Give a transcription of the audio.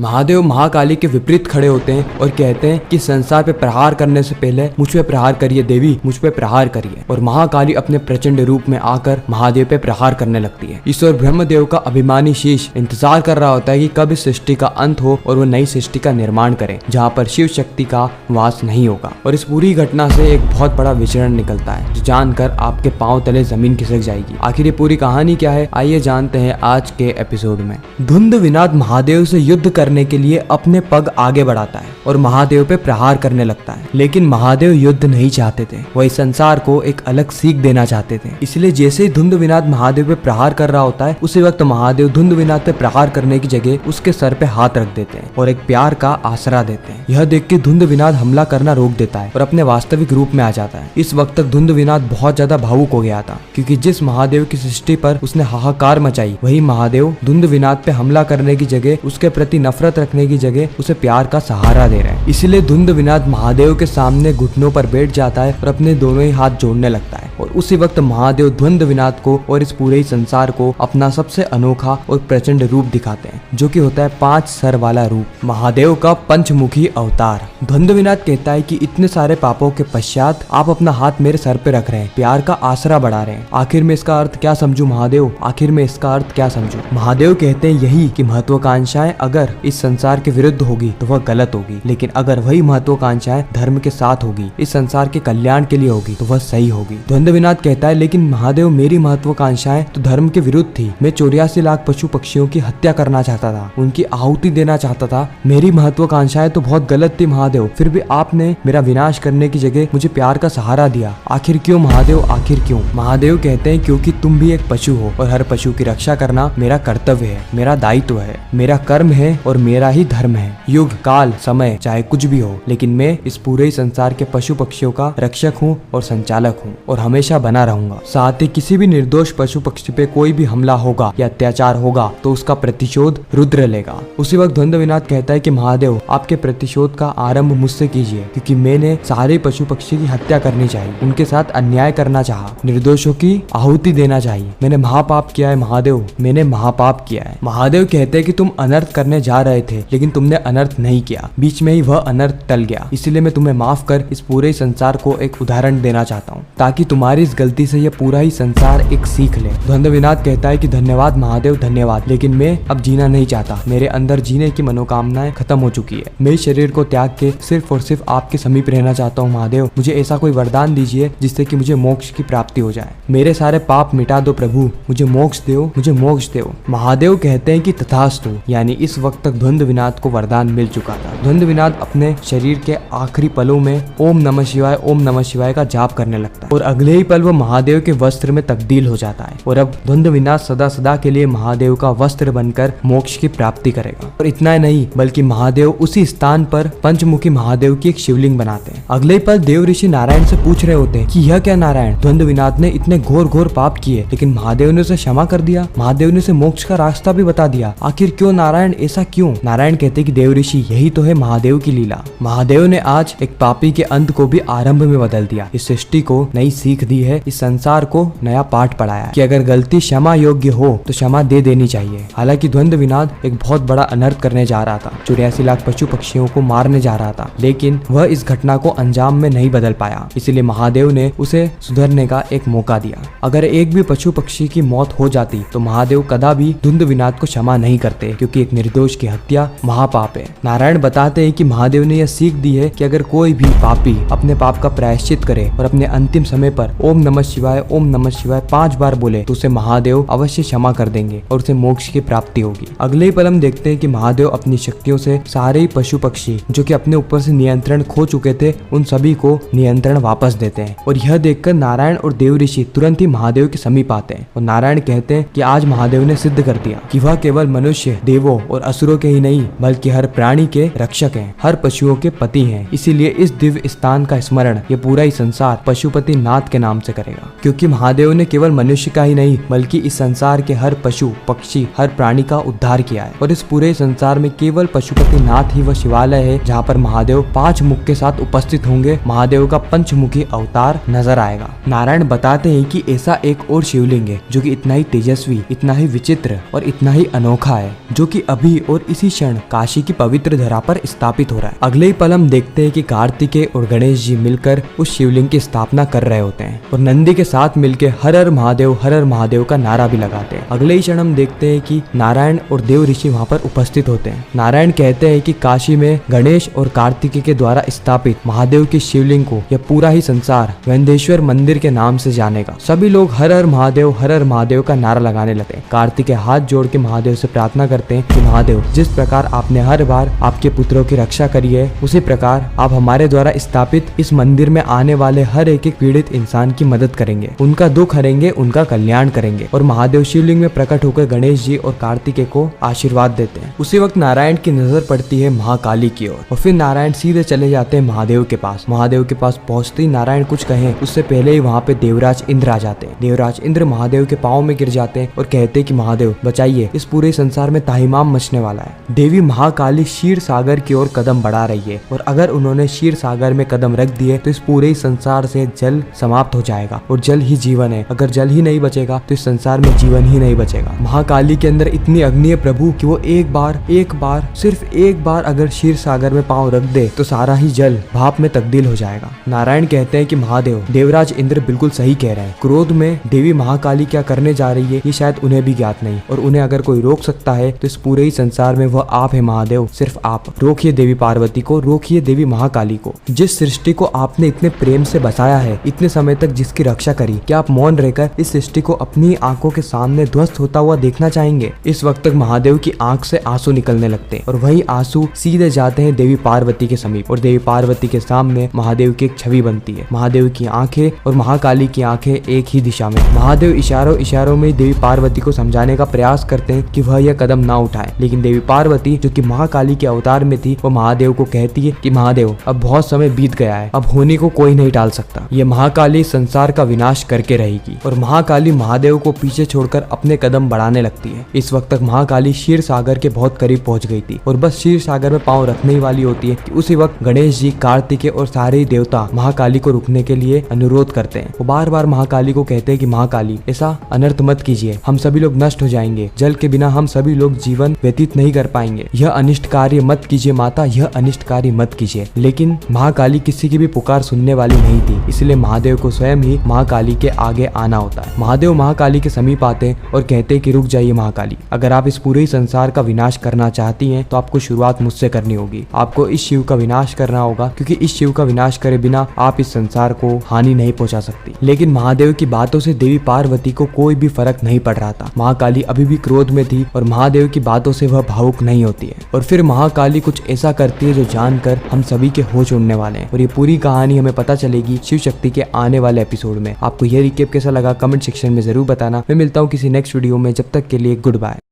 महादेव महाकाली के विपरीत खड़े होते हैं और कहते हैं कि संसार पे प्रहार करने से पहले मुझ पे प्रहार करिए देवी, मुझ पे प्रहार करिए। और महाकाली अपने प्रचंड रूप में आकर महादेव पे प्रहार करने लगती है। ईश्वर ब्रह्मदेव का अभिमानी शीश इंतजार कर रहा होता है कि कब इस सृष्टि का अंत हो और वो नई सृष्टि का निर्माण करें जहाँ पर शिव शक्ति का वास नहीं होगा। और इस पूरी घटना से एक बहुत बड़ा विचरण निकलता है जो जानकर आपके पांव तले जमीन खिसक जाएगी। आखिर ये पूरी कहानी क्या है, आइए जानते हैं आज के एपिसोड में। धुंध विनाद महादेव से युद्ध करने के लिए अपने पग आगे बढ़ाता है और महादेव पे प्रहार करने लगता है। लेकिन महादेव युद्ध नहीं चाहते थे, वह इस संसार को एक अलग सीख देना चाहते थे। इसलिए जैसे ही धुंध विनाद महादेव पे प्रहार कर रहा होता है उसी वक्त महादेव धुंध विनाद पे प्रहार करने की जगह उसके सर पे हाथ रख देते हैं और एक प्यार का आसरा देते हैं। यह देख के धुंध विनाद हमला करना रोक देता है और अपने वास्तविक रूप में आ जाता है। इस वक्त तक धुंध विनाद बहुत ज्यादा भावुक हो गया था क्योंकि जिस महादेव की सृष्टि पर उसने हाहाकार मचाई वही महादेव धुंध विनाद पे हमला करने की जगह उसके प्रति नफरत रखने की जगह उसे प्यार का सहारा दे रहे हैं। इसलिए धुंध विनाद महादेव के सामने घुटनों पर बैठ जाता है और अपने दोनों ही हाथ जोड़ने लगता है। और उसी वक्त महादेव धुंध विनाद को और इस पूरे ही संसार को अपना सबसे अनोखा और प्रचंड रूप दिखाते हैं जो कि होता है 5 सर वाला रूप, महादेव का पंचमुखी अवतार। धुंध विनाद कहता है कि इतने सारे पापों के पश्चात आप अपना हाथ मेरे सर पे रख रहे हैं, प्यार का आसरा बढ़ा रहे हैं। आखिर में इसका अर्थ क्या समझूं महादेव, आखिर में इसका अर्थ क्या समझूं? महादेव कहते हैं यही कि महत्वाकांक्षाएं अगर इस संसार के विरुद्ध होगी तो वह गलत होगी, लेकिन अगर वही महत्वाकांक्षाएं धर्म के साथ होगी, इस संसार के कल्याण के लिए होगी तो वह सही होगी। धुंध विनाद कहता है लेकिन महादेव मेरी महत्वाकांक्षाएं तो धर्म के विरुद्ध थी। मैं 84 लाख पशु पक्षियों की हत्या करना चाहता था, उनकी आहुति देना चाहता था। मेरी महत्वाकांक्षाएं तो बहुत गलत थी महादेव, फिर भी आपने मेरा विनाश करने की जगह मुझे प्यार का सहारा दिया। आखिर क्यों महादेव, आखिर क्यों? महादेव कहते हैं क्योंकि तुम भी एक पशु हो और हर पशु की रक्षा करना मेरा कर्तव्य है, मेरा दायित्व है, मेरा कर्म है और मेरा ही धर्म है। युग काल समय चाहे कुछ भी हो, लेकिन मैं इस पूरे संसार के पशु पक्षियों का रक्षक हूँ और संचालक हूँ और हमेशा बना रहूंगा। साथ ही किसी भी निर्दोष पशु पक्षी पे कोई भी हमला होगा या अत्याचार होगा तो उसका प्रतिशोध रुद्र लेगा। उसी वक्त धुंध विनाद कहता है कि महादेव आपके प्रतिशोध का आरंभ मुझसे कीजिए क्योंकि मैंने सारे पशु पक्षी की हत्या करनी चाहिए, उनके साथ अन्याय करना चाहा, निर्दोषों की आहुति देना चाहिए। मैंने महापाप किया है महादेव, मैंने महापाप किया है। महादेव कहते हैं कि तुम अनर्थ करने जा रहे थे लेकिन तुमने अनर्थ नहीं किया, बीच में ही वह अनर्थ टल गया। इसलिए मैं तुम्हें माफ कर इस पूरे संसार को एक उदाहरण देना चाहता हूँ ताकि तुम्हारी इस गलती से यह पूरा ही संसार एक सीख ले। धुंध विनाद कहता है कि धन्यवाद महादेव धन्यवाद, लेकिन मैं अब जीना नहीं चाहता, मेरे अंदर जीने की मनोकामनाएं खत्म हो चुकी है। मैं शरीर को त्याग के सिर्फ और सिर्फ आपके समीप रहना चाहता हूँ महादेव। मुझे ऐसा कोई वरदान दीजिए जिससे कि मुझे मोक्ष की प्राप्ति हो जाए। मेरे सारे पाप मिटा दो प्रभु, मुझे मोक्ष दो, मुझे मोक्ष दो। महादेव कहते हैं कि तथास्तु, यानी इस वक्त तक धुंध विनाद को वरदान मिल चुका था। धुंध विनाद अपने शरीर के आखिरी पलों में ओम नमः शिवाय का जाप करने लगता है और अगले ही पल वो महादेव के वस्त्र में तब्दील हो जाता है और अब धुंध विनाद सदा सदा के लिए महादेव का वस्त्र बनकर मोक्ष की प्राप्ति करेगा। और इतना ही नहीं बल्कि महादेव उसी स्थान पर पंचमुखी महादेव की एक शिवलिंग बनाते हैं। अगले ही पल देव ऋषि नारायण से पूछ रहे होते हैं कि यह क्या नारायण, धुंध विनाद ने इतने घोर घोर पाप किए लेकिन महादेव ने उसे क्षमा कर दिया, महादेव ने उसे मोक्ष का रास्ता भी बता दिया। आखिर क्यों नारायण, ऐसा क्यों? नारायण कहते हैं कि देव ऋषि यही तो है महादेव की लीला। महादेव ने आज एक पापी के अंत को भी आरंभ में बदल दिया, इस सृष्टि को नई सीख दी है, इस संसार को नया पाठ पढ़ाया कि अगर गलती क्षमा योग्य हो तो क्षमा दे देनी चाहिए। हालांकि धुंध विनाद एक बहुत बड़ा अनर्थ करने जा रहा था, 84 लाख पशु पक्षियों को मारने जा रहा था, लेकिन वह इस घटना को अंजाम में नहीं बदल पाया। इसलिए महादेव ने उसे सुधरने का एक मौका दिया। अगर एक भी पशु पक्षी की मौत हो जाती तो महादेव कदा भी धुंध विनाद को क्षमा नहीं करते क्योंकि एक निर्दोष की हत्या महापाप है। नारायण बताते हैं कि महादेव ने यह सीख दी है कि अगर कोई भी पापी अपने पाप का प्रायश्चित करे और अपने अंतिम समय पर ओम नमः शिवाय 5 बार बोले तो उसे महादेव अवश्य क्षमा कर देंगे और उसे मोक्ष की प्राप्ति होगी। अगले ही पल हम देखते हैं कि महादेव अपनी शक्तियों से सारे ही पशु पक्षी जो कि अपने ऊपर से नियंत्रण खो चुके थे उन सभी को नियंत्रण वापस देते हैं। और यह देखकर नारायण और देव ऋषि तुरंत ही महादेव के समीप आते हैं और नारायण कहते हैं कि आज महादेव ने सिद्ध कर दिया कि वह केवल मनुष्य, देवों और असुरों के ही नहीं बल्कि हर प्राणी के रक्षक हैं, हर पशुओं के पति हैं। इसीलिए इस दिव्य स्थान का स्मरण ये पूरा ही संसार पशुपति नाथ के नाम से करेगा, क्योंकि महादेव ने केवल मनुष्य का ही नहीं बल्कि इस संसार के हर पशु पक्षी हर प्राणी का उद्धार किया है। और इस पूरे संसार में केवल पशुपति नाथ ही वह शिवालय है जहाँ पर महादेव 5 मुख के साथ उपस्थित होंगे। महादेव का पंचमुखी अवतार नजर आएगा। नारायण बताते हैं कि ऐसा एक और शिवलिंग है जो कि इतना ही तेजस्वी, इतना ही विचित्र और इतना ही अनोखा है, जो कि अभी और इसी क्षण काशी की पवित्र धरा पर स्थापित हो रहा है। अगले ही पल हम देखते हैं कि कार्तिकेय और गणेश जी मिलकर उस शिवलिंग की स्थापना कर रहे होते हैं और नंदी के साथ मिलकर हर हर महादेव का नारा भी लगाते हैं। अगले ही क्षण हम देखते हैं कि नारायण और देव ऋषि वहाँ पर उपस्थित होते हैं। नारायण कहते हैं कि काशी में गणेश और कार्तिकेय के द्वारा स्थापित महादेव की शिवलिंग को यह पूरा ही संसार वेंदेश्वर मंदिर के नाम से जानेगा। सभी लोग हर हर महादेव का नारा लगाने लगते हैं। कार्तिकेय हाथ जोड़ के महादेव से प्रार्थना करते हैं कि महादेव, जिस प्रकार आपने हर बार आपके पुत्रों की रक्षा करी है, उसी प्रकार आप हमारे द्वारा स्थापित इस मंदिर में आने वाले हर एक पीड़ित इंसान की मदद करेंगे, उनका दुख हरेंगे, उनका कल्याण करेंगे। और महादेव शिवलिंग में प्रकट होकर गणेश जी और कार्तिकेय को आशीर्वाद देते हैं। उसी वक्त नारायण की नजर पड़ती है महाकाली की ओर और फिर नारायण सीधे चले जाते हैं महादेव के पास। महादेव के पास पहुंचते ही नारायण कुछ कहें उससे पहले ही वहाँ पे देवराज इंद्र आ जाते हैं। देवराज इंद्र महादेव के पाँव में गिर जाते हैं और कहते हैं कि महादेव बचाइए, इस पूरे संसार में ताहिमाम मचने वाला है। देवी महाकाली क्षीर सागर की ओर कदम बढ़ा रही है और अगर उन्होंने क्षीर सागर में कदम रख दिए तो इस पूरे संसार से जल समाप्त हो जाएगा और जल ही जीवन है। अगर जल ही नहीं बचेगा तो इस संसार में जीवन ही नहीं बचेगा। महाकाली के अंदर इतनी अग्नि है प्रभु कि वो सिर्फ एक बार अगर क्षीर सागर में पांव रख दे तो सारा ही जल भाप में तब्दील हो जाएगा। नारायण कहते हैं कि महादेव, देवराज इंद्र बिल्कुल सही कह रहे हैं। क्रोध में देवी महाकाली क्या करने जा रही है ये शायद उन्हें भी ज्ञात नहीं और उन्हें अगर कोई रोक सकता है तो इस पूरे ही संसार में वह आप है महादेव, सिर्फ आप। रोकिए देवी पार्वती को, रोकिए देवी महाकाली को। जिस सृष्टि को आपने इतने प्रेम से बसाया है, इतने समय तक जिसकी रक्षा करी, क्या आप मौन रहकर इस सृष्टि को अपनी आंखों के सामने ध्वस्त होता हुआ देखना चाहेंगे? इस वक्त तक महादेव की आंख से आंसू निकलने लगते हैं और वही आंसू सीधे जाते हैं देवी पार्वती के समीप और देवी पार्वती के सामने महादेव की एक छवि बनती है। महादेव की आंखें और महाकाली की आंखें एक ही दिशा में। महादेव इशारों में देवी पार्वती को समझाने का प्रयास करते हैं कि वह यह कदम ना उठाए, लेकिन देवी पार्वती जो कि महाकाली के अवतार में थी, वो महादेव को कहती है कि महादेव, अब बहुत समय बीत गया है, अब होने को कोई नहीं टाल सकता। ये महाकाली संसार का विनाश करके रहेगी और महाकाली महादेव को पीछे छोड़कर अपने कदम बढ़ाने लगती है। इस वक्त तक महाकाली क्षीर सागर के बहुत करीब पहुंच गई थी और बस क्षीर सागर में पांव रखने ही वाली होती है कि उसी वक्त गणेश जी, कार्तिकेय और सारे देवता महाकाली को रुकने के लिए अनुरोध करते हैं। वो बार बार महाकाली को कहते हैं कि महाकाली, ऐसा अनर्थ मत कीजिए, हम सभी लोग नष्ट हो जाएंगे, जल के बिना हम सभी लोग जीवन व्यतीत नहीं कर पाएंगे, यह अनिष्ट कार्य मत कीजिए माता, यह अनिष्ट कार्य मत कीजिए। लेकिन महाकाली किसी की भी पुकार सुनने वाली नहीं थी, इसलिए महादेव को स्वयं ही महाकाली के आगे आना होता है। महादेव महाकाली के समीप आते हैं और कहते हैं कि रुक जाइए महाकाली, अगर आप इस पूरे संसार का विनाश करना चाहती हैं तो आपको शुरुआत मुझसे करनी होगी। आपको इस शिव का विनाश करना होगा क्योंकि इस शिव का विनाश करे बिना आप इस संसार को हानि नहीं पहुंचा सकती। लेकिन महादेव की बातों से देवी पार्वती को कोई भी फर्क नहीं पड़ रहा था। महाकाली अभी भी क्रोध में थी और महादेव की बातों से वह भावुक नहीं होती है और फिर महाकाली कुछ ऐसा करती है जो जानकर हम सभी के होश उड़ने वाले हैं और ये पूरी कहानी हमें पता चलेगी शिव शक्ति के आने वाले एपिसोड में। आपको यह रिकेप कैसा लगा कमेंट सेक्शन में जरूर बताना। मैं मिलता हूँ किसी नेक्स्ट वीडियो में, जब तक के लिए गुड बाय।